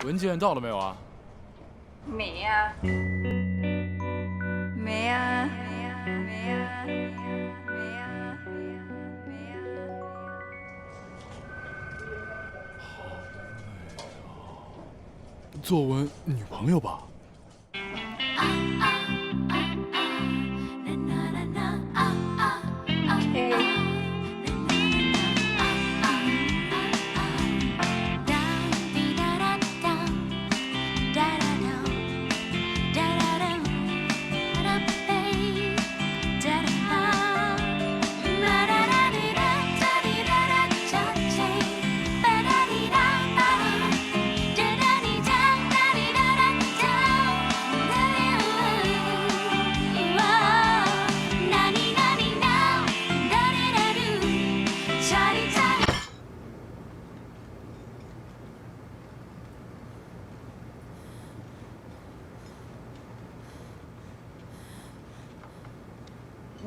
文件到了没有啊？没呀、没呀、没呀、没呀、没呀、没呀。作文女朋友吧？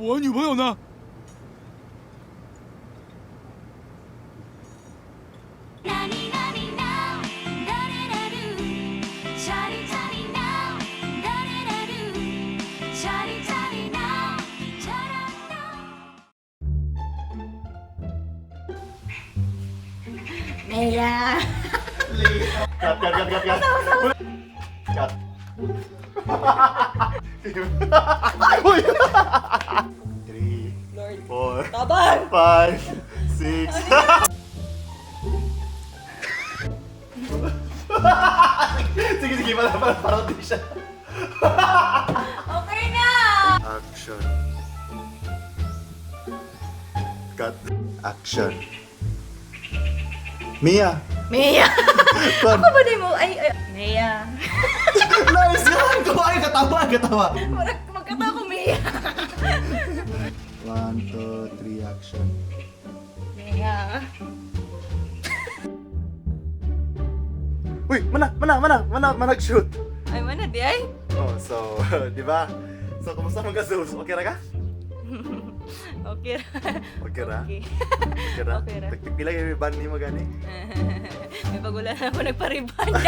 我女朋友呢？没呀。 Cut. Cut. Uy! 3, Lord. 4, Tabang! 5, 6. Sige, parang di siya. Okay na! Action. Cut. Action. Mia! Mia! Kon! Ako ba di mo? Ay, Mia. Nice yan! Katawa! Magkata ko, Mia. 1, 2, 3, action. Mia. Uy! Mana nag-shoot! Ay, mana di ay? Oh, so, di ba? So, kumusta mga Zeus? Okay ra ka? Okay. Okay ra? Okay. Okay ra? Okay ra. Pila yung ban ni mo gani? May pagulan na ako nagparibanda.